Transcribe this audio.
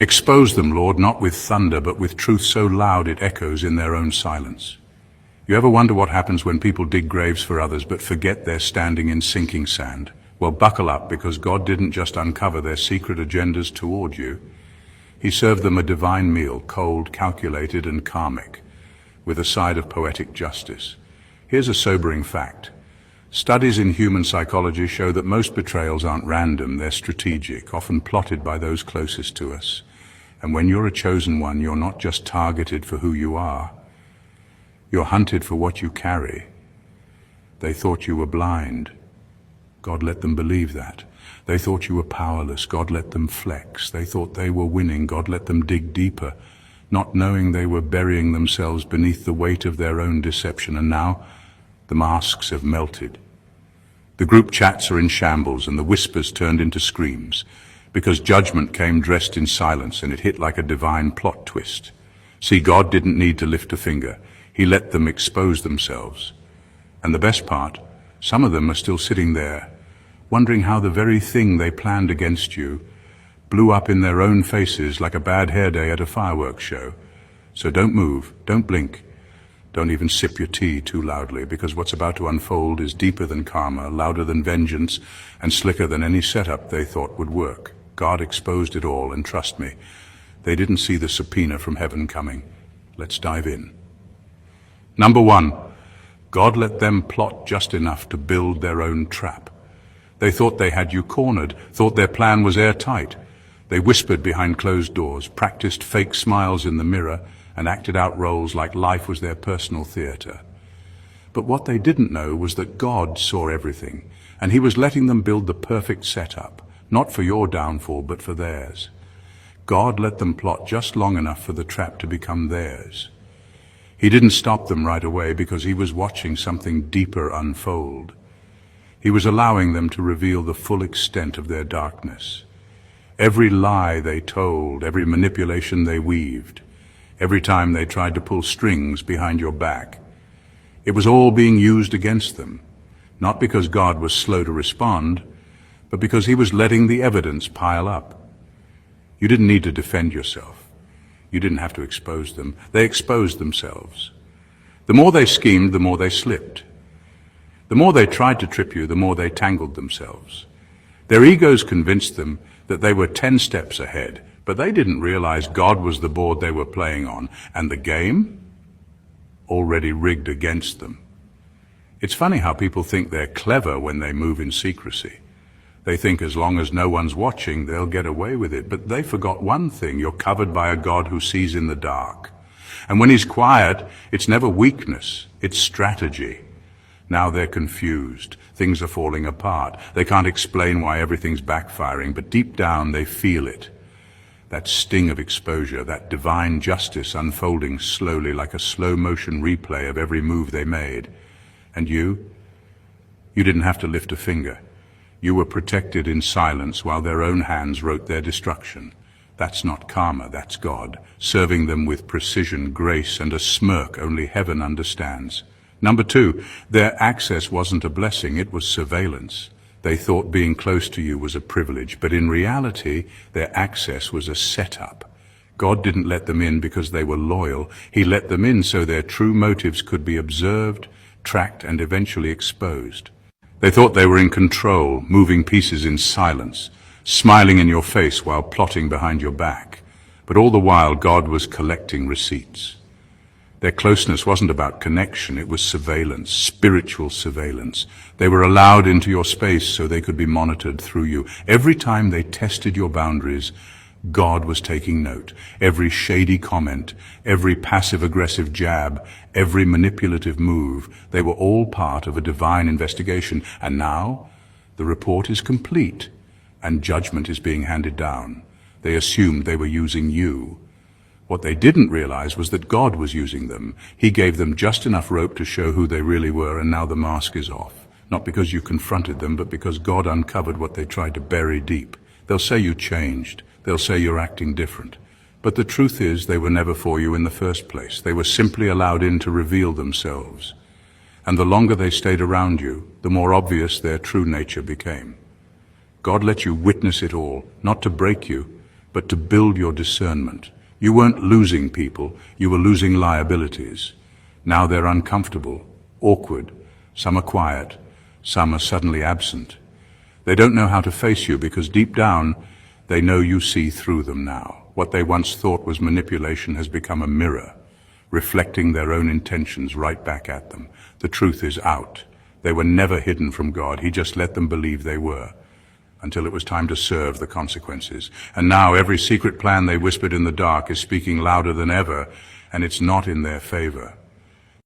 Expose them, Lord, not with thunder, but with truth so loud it echoes in their own silence. You ever wonder what happens when people dig graves for others but forget they're standing in sinking sand? Well, buckle up, because God didn't just uncover their secret agendas toward you. He served them a divine meal, cold, calculated, and karmic, with a side of poetic justice. Here's a sobering fact. Studies in human psychology show that most betrayals aren't random, they're strategic, often plotted by those closest to us. And when you're a chosen one, you're not just targeted for who you are. You're hunted for what you carry. They thought you were blind. God let them believe that. They thought you were powerless. God let them flex. They thought they were winning. God let them dig deeper, not knowing they were burying themselves beneath the weight of their own deception. And now, the masks have melted. The group chats are in shambles, and the whispers turned into screams, because judgment came dressed in silence, and it hit like a divine plot twist. See, God didn't need to lift a finger. He let them expose themselves. And the best part, some of them are still sitting there, wondering how the very thing they planned against you blew up in their own faces like a bad hair day at a fireworks show. So don't move, don't blink, don't even sip your tea too loudly, because what's about to unfold is deeper than karma, louder than vengeance, and slicker than any setup they thought would work. God exposed it all, and trust me, they didn't see the subpoena from heaven coming. Let's dive in. Number one, God let them plot just enough to build their own trap. They thought they had you cornered, thought their plan was airtight. They whispered behind closed doors, practiced fake smiles in the mirror, and acted out roles like life was their personal theater. But what they didn't know was that God saw everything, and He was letting them build the perfect setup, not for your downfall, but for theirs. God let them plot just long enough for the trap to become theirs. He didn't stop them right away because He was watching something deeper unfold. He was allowing them to reveal the full extent of their darkness. Every lie they told, every manipulation they weaved, every time they tried to pull strings behind your back, it was all being used against them, not because God was slow to respond, but because He was letting the evidence pile up. You didn't need to defend yourself. You didn't have to expose them. They exposed themselves. The more they schemed, the more they slipped. The more they tried to trip you, the more they tangled themselves. Their egos convinced them that they were 10 steps ahead, but they didn't realize God was the board they were playing on, and the game already rigged against them. It's funny how people think they're clever when they move in secrecy. They think as long as no one's watching, they'll get away with it. But they forgot one thing: you're covered by a God who sees in the dark. And when He's quiet, it's never weakness, it's strategy. Now they're confused. Things are falling apart. They can't explain why everything's backfiring, but deep down they feel it. That sting of exposure, that divine justice unfolding slowly like a slow-motion replay of every move they made. And you didn't have to lift a finger. You were protected in silence while their own hands wrote their destruction. That's not karma, that's God, serving them with precision, grace, and a smirk only heaven understands. Number two, their access wasn't a blessing, it was surveillance. They thought being close to you was a privilege, but in reality, their access was a setup. God didn't let them in because they were loyal. He let them in so their true motives could be observed, tracked, and eventually exposed. They thought they were in control, moving pieces in silence, smiling in your face while plotting behind your back. But all the while, God was collecting receipts. Their closeness wasn't about connection, it was surveillance, spiritual surveillance. They were allowed into your space so they could be monitored through you. Every time they tested your boundaries, God was taking note. Every shady comment, every passive-aggressive jab, every manipulative move, they were all part of a divine investigation. And now, the report is complete, and judgment is being handed down. They assumed they were using you. What they didn't realize was that God was using them. He gave them just enough rope to show who they really were, and now the mask is off. Not because you confronted them, but because God uncovered what they tried to bury deep. They'll say you changed. They'll say you're acting different. But the truth is, they were never for you in the first place. They were simply allowed in to reveal themselves. And the longer they stayed around you, the more obvious their true nature became. God let you witness it all, not to break you, but to build your discernment. You weren't losing people, you were losing liabilities. Now they're uncomfortable, awkward, some are quiet, some are suddenly absent. They don't know how to face you because deep down, they know you see through them now. What they once thought was manipulation has become a mirror, reflecting their own intentions right back at them. The truth is out. They were never hidden from God. He just let them believe they were, until it was time to serve the consequences. And now every secret plan they whispered in the dark is speaking louder than ever, and it's not in their favor.